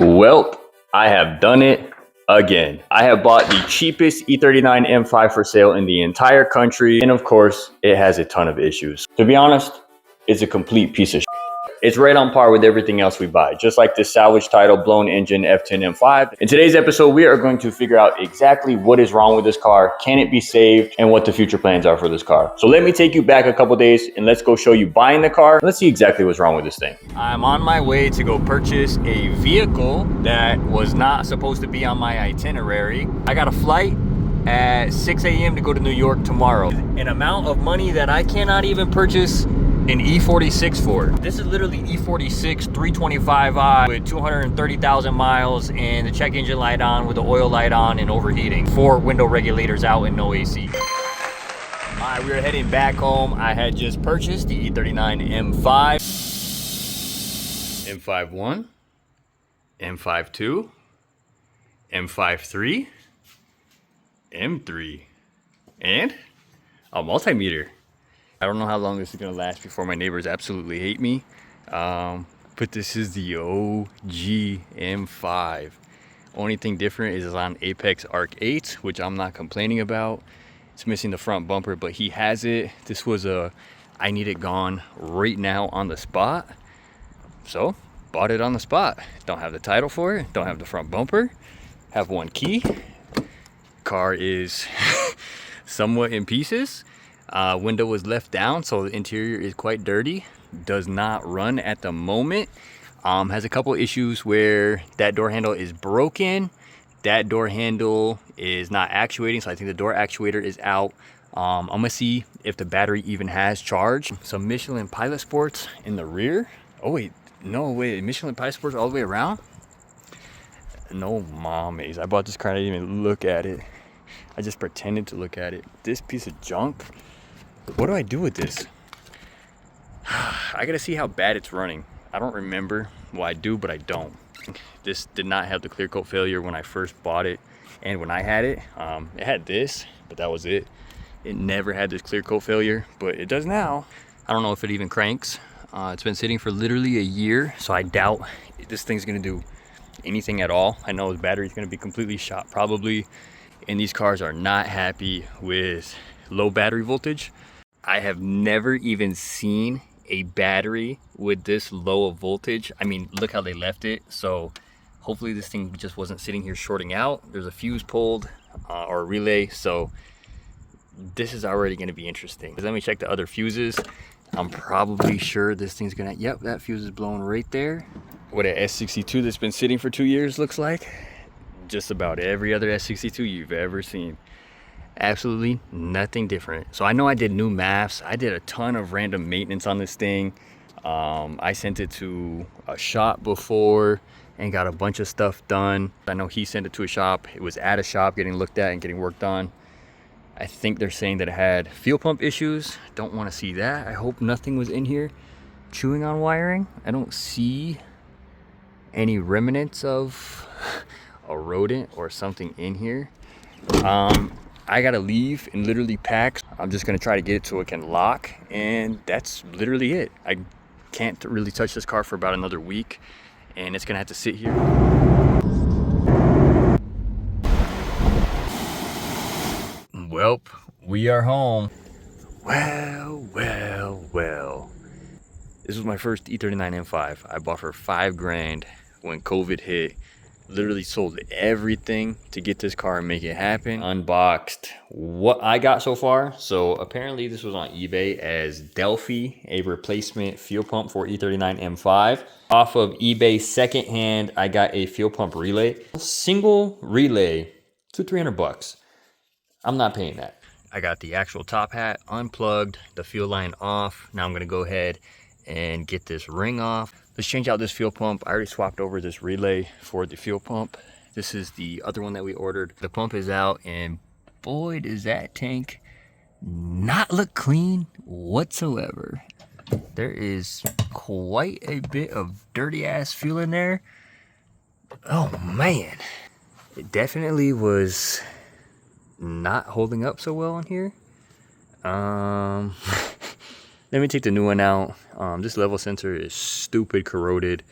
Well, I have done it again. I have bought the cheapest E39 M5 for sale in the entire country. And of course, it has a ton of issues. To be honest, it's a complete piece of shit. It's right on par with everything else we buy, just like this salvage title blown engine F10 M5. In today's episode, we are going to figure out exactly what is wrong with this car, can it be saved, and what the future plans are for this car. So let me take you back a couple days and let's go show you buying the car. Let's see exactly what's wrong with this thing. I'm on my way to go purchase a vehicle that was not supposed to be on my itinerary. I got a flight at 6 a.m. to go to New York tomorrow. An amount of money that I cannot even purchase an E46 for. This is literally E46 325 I with 230,000 miles and the check engine light on with the oil light on and overheating. 4 window regulators out and no AC. Alright, we are heading back home. I had just purchased the E39 M5. M5 M5 M5 M3, and a multimeter. I don't know how long this is gonna last before my neighbors absolutely hate me, but this is the OG M5. Only thing different is it's on Apex Arc 8, which I'm not complaining about. It's missing the front bumper, but he has it. This was I need it gone right now on the spot, so bought it on the spot. Don't have the title for it, don't have the front bumper, have one key. Car is somewhat in pieces. Window was left down, so the interior is quite dirty. Does not run at the moment. Has a couple issues where that door handle is broken. That door handle is not actuating, so I think the door actuator is out. I'm gonna see if the battery even has charge. Some Michelin Pilot Sports in the rear. Oh wait, no wait, Michelin Pilot Sports all the way around? No mommies. I bought this car, I didn't even look at it. I just pretended to look at it. This piece of junk. What do I do with this? I gotta see how bad it's running. I don't remember. Well, I do, but I don't. This did not have the clear coat failure when I first bought it. And when I had it, it had this, but that was it. It never had this clear coat failure, but it does now. I don't know if it even cranks. It's been sitting for literally a year, so I doubt this thing's gonna do anything at all. I know the battery's gonna be completely shot probably, and these cars are not happy with low battery voltage. I have never even seen a battery with this low of voltage. I mean, look how they left it. So hopefully this thing just wasn't sitting here shorting out. There's a fuse pulled or a relay, so this is already going to be interesting. Let me check the other fuses. I'm probably sure this thing's gonna, yep, that fuse is blown right there. What an S62 that's been sitting for 2 years looks like. Just about every other S62 you've ever seen. Absolutely nothing different. So I know I did new maps. I did a ton of random maintenance on this thing. I sent it to a shop before and got a bunch of stuff done. I know he sent it to a shop. It was at a shop getting looked at and getting worked on. I think they're saying that it had fuel pump issues. Don't want to see that. I hope nothing was in here chewing on wiring. I don't see any remnants of a rodent or something in here. I gotta leave and literally pack. I'm just gonna try to get it so it can lock, and that's literally it. I can't really touch this car for about another week, and it's gonna have to sit here. Welp, we are home. Well. This was my first E39 M5. I bought for $5 grand when COVID hit. Literally sold everything to get this car and make it happen. Unboxed what I got so far. So apparently this was on eBay as Delphi, a replacement fuel pump for E39 M5. Off of eBay secondhand, I got a fuel pump relay. Single relay, $200-300. I'm not paying that. I got the actual top hat unplugged, the fuel line off. Now I'm gonna go ahead and get this ring off. Let's change out this fuel pump. I already swapped over this relay for the fuel pump. This is the other one that we ordered. The pump is out, and boy, does that tank not look clean whatsoever. There is quite a bit of dirty ass fuel in there. Oh man, it definitely was not holding up so well in here. Let me take the new one out. This level sensor is stupid corroded.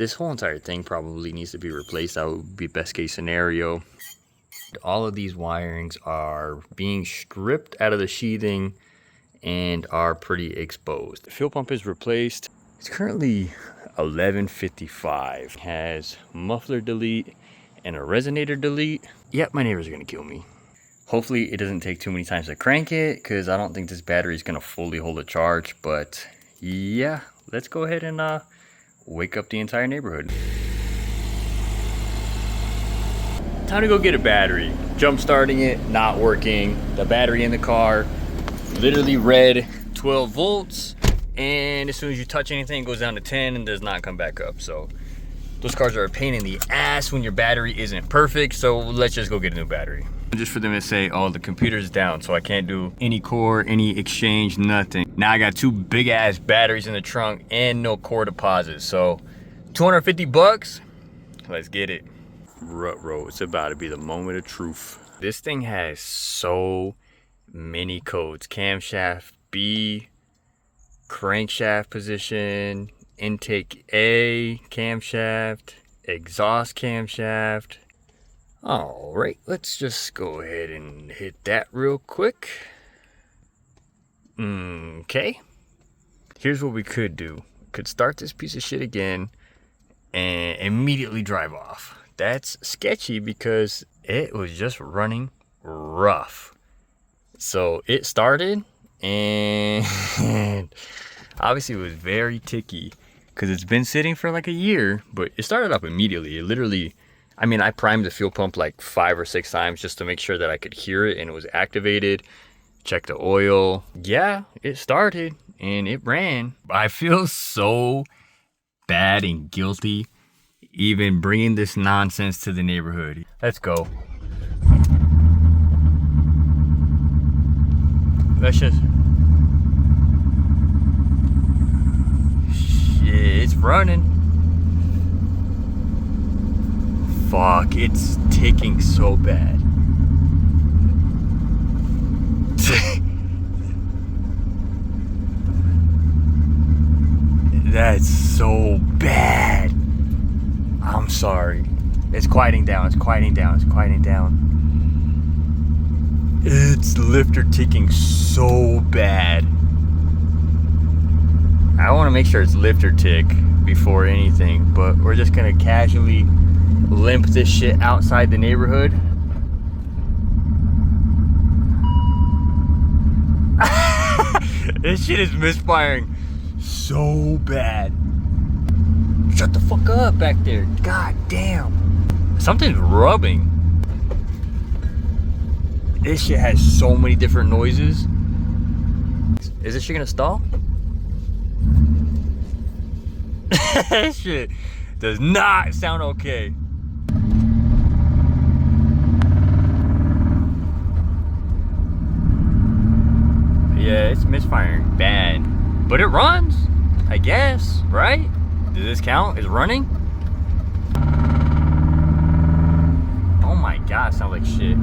This whole entire thing probably needs to be replaced. That would be best case scenario. All of these wirings are being stripped out of the sheathing and are pretty exposed. The fuel pump is replaced. It's currently 11:55. Has muffler delete and a resonator delete. Yep, my neighbors are gonna kill me. Hopefully it doesn't take too many times to crank it, because I don't think this battery is gonna fully hold a charge. But yeah, let's go ahead and wake up the entire neighborhood. Time to go get a battery. Jump starting it, not working. The battery in the car literally read 12 volts, and as soon as you touch anything, it goes down to 10 and does not come back up. So those cars are a pain in the ass when your battery isn't perfect. So let's just go get a new battery. Just for them to say, oh, the computer's down, so I can't do any core, any exchange, nothing. Now I got 2 big ass batteries in the trunk and no core deposit. So 250 bucks, let's get it. Rut-row, it's about to be the moment of truth. This thing has so many codes. Camshaft B, crankshaft position, intake A, camshaft, exhaust camshaft. All right, let's just go ahead and hit that real quick. Okay. Here's what we could do. Could start this piece of shit again and immediately drive off. That's sketchy because it was just running rough. So it started and obviously it was very ticky because it's been sitting for like a year, but it started up immediately. It literally, I mean, I primed the fuel pump like 5 or 6 times just to make sure that I could hear it and it was activated. Check the oil. Yeah, it started and it ran. I feel so bad and guilty even bringing this nonsense to the neighborhood. Let's go. Let's just... Shit, it's running. Fuck, it's ticking so bad. That's so bad. I'm sorry. It's quieting down, it's quieting down, it's quieting down. It's lifter ticking so bad. I want to make sure it's lifter tick before anything, but we're just gonna casually limp this shit outside the neighborhood. This shit is misfiring so bad. Shut the fuck up back there. God damn. Something's rubbing. This shit has so many different noises. Is this shit gonna stall? This shit does not sound okay. Yeah, it's misfiring bad. But it runs, I guess, right? Does this count? Is running? Oh my god, it sounds like shit.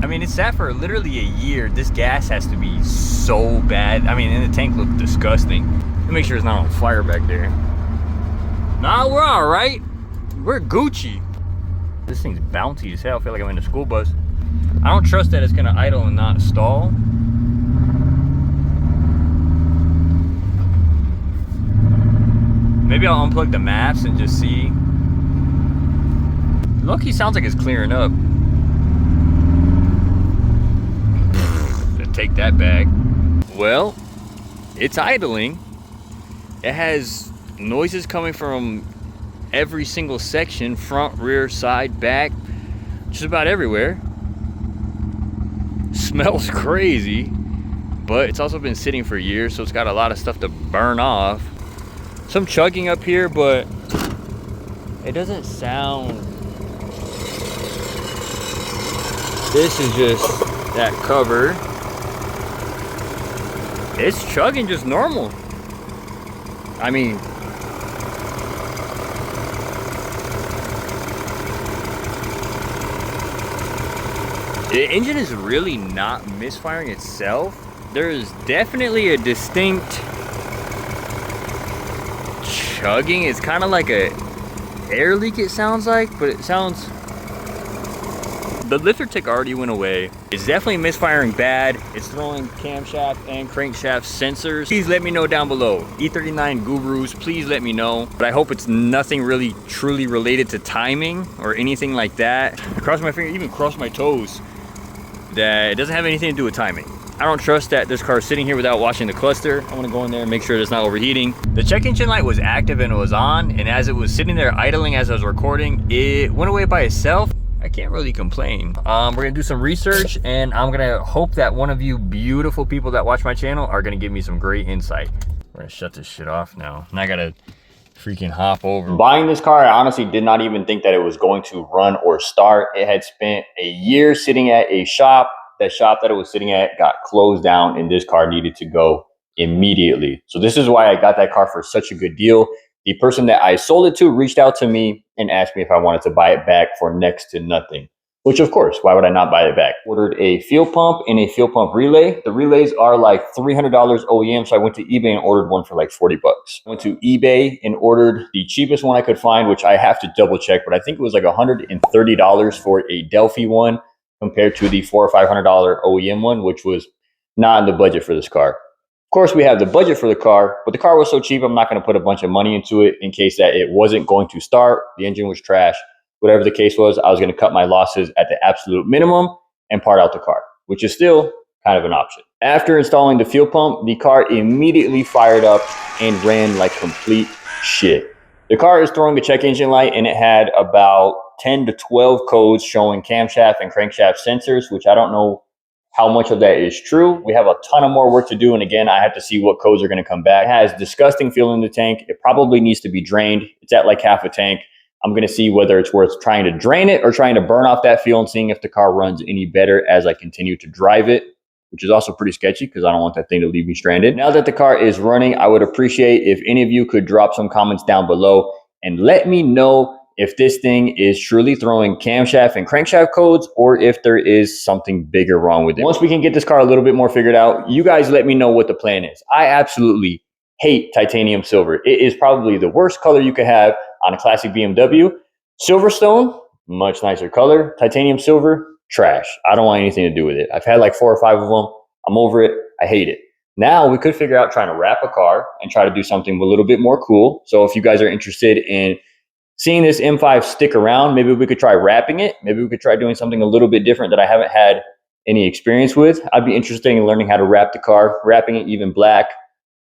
I mean, it's sat for literally a year. This gas has to be so bad. I mean, and the tank looks disgusting. Let me make sure it's not on fire back there. Nah, we're all right. We're Gucci. This thing's bouncy as hell. I feel like I'm in a school bus. I don't trust that it's gonna idle and not stall. Maybe I'll unplug the maps and just see. Low-key sounds like it's clearing up. Take that back. Well, it's idling. It has noises coming from every single section, front, rear, side, back, just about everywhere. Smells crazy, but it's also been sitting for years, so it's got a lot of stuff to burn off. Some chugging up here, but it doesn't sound. This is just that cover. It's chugging just normal. I mean, the engine is really not misfiring itself. There is definitely a distinct chugging. It's kind of like a air leak, it sounds like, but it sounds... The lifter tick already went away. It's definitely misfiring bad. It's throwing camshaft and crankshaft sensors. Please let me know down below. E39 gurus, please let me know. But I hope it's nothing really truly related to timing or anything like that. I cross my finger, even cross my toes, that it doesn't have anything to do with timing. I don't trust that this car is sitting here without washing the cluster. I want to go in there and make sure it's not overheating. The check engine light was active and it was on, and as it was sitting there idling as I was recording, it went away by itself. I can't really complain. We're gonna do some research, and I'm gonna hope that one of you beautiful people that watch my channel are gonna give me some great insight. We're gonna shut this shit off now. And I gotta freaking hop over. Buying this car, I honestly did not even think that it was going to run or start. It had spent a year sitting at a shop. That shop that it was sitting at got closed down, and this car needed to go immediately. So this is why I got that car for such a good deal. The person that I sold it to reached out to me and asked me if I wanted to buy it back for next to nothing. Which, of course, why would I not buy it back? Ordered a fuel pump and a fuel pump relay. The relays are like $300 OEM, so I went to eBay and ordered one for like 40 bucks. I went to eBay and ordered the cheapest one I could find, which I have to double check, but I think it was like $130 for a Delphi one compared to the $400 or $500 OEM one, which was not in the budget for this car. Of course, we have the budget for the car, but the car was so cheap, I'm not going to put a bunch of money into it in case that it wasn't going to start. The engine was trash. Whatever the case was, I was going to cut my losses at the absolute minimum and part out the car, which is still kind of an option. After installing the fuel pump, the car immediately fired up and ran like complete shit. The car is throwing a check engine light, and it had about 10 to 12 codes showing camshaft and crankshaft sensors, which I don't know how much of that is true. We have a ton of more work to do, and again, I have to see what codes are going to come back. It has disgusting fuel in the tank. It probably needs to be drained. It's at like half a tank. I'm going to see whether it's worth trying to drain it or trying to burn off that fuel and seeing if the car runs any better as I continue to drive it, which is also pretty sketchy because I don't want that thing to leave me stranded. Now that the car is running, I would appreciate if any of you could drop some comments down below and let me know if this thing is truly throwing camshaft and crankshaft codes or if there is something bigger wrong with it. Once we can get this car a little bit more figured out, you guys let me know what the plan is. I absolutely hate titanium silver. It is probably the worst color you could have on a classic BMW. Silverstone, much nicer color. Titanium silver, trash. I don't want anything to do with it. I've had like 4 or 5 of them. I'm over it. I hate it. Now we could figure out trying to wrap a car and try to do something a little bit more cool. So if you guys are interested in seeing this M5 stick around, maybe we could try wrapping it. Maybe we could try doing something a little bit different that I haven't had any experience with. I'd be interested in learning how to wrap the car, wrapping it even black,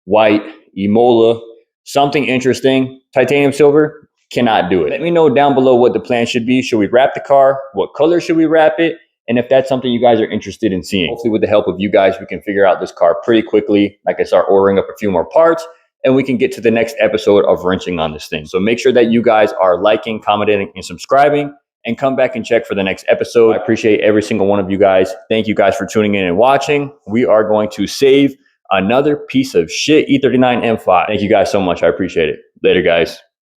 white, Emola, something interesting. Titanium silver, cannot do it. Let me know down below what the plan should be. Should we wrap the car? What color should we wrap it? And if that's something you guys are interested in seeing. Hopefully with the help of you guys, we can figure out this car pretty quickly. Like I start ordering up a few more parts, and we can get to the next episode of wrenching on this thing. So make sure that you guys are liking, commenting, and subscribing, and come back and check for the next episode. I appreciate every single one of you guys. Thank you guys for tuning in and watching. We are going to save another piece of shit E39 M5. Thank you guys so much. I appreciate it. Later, guys.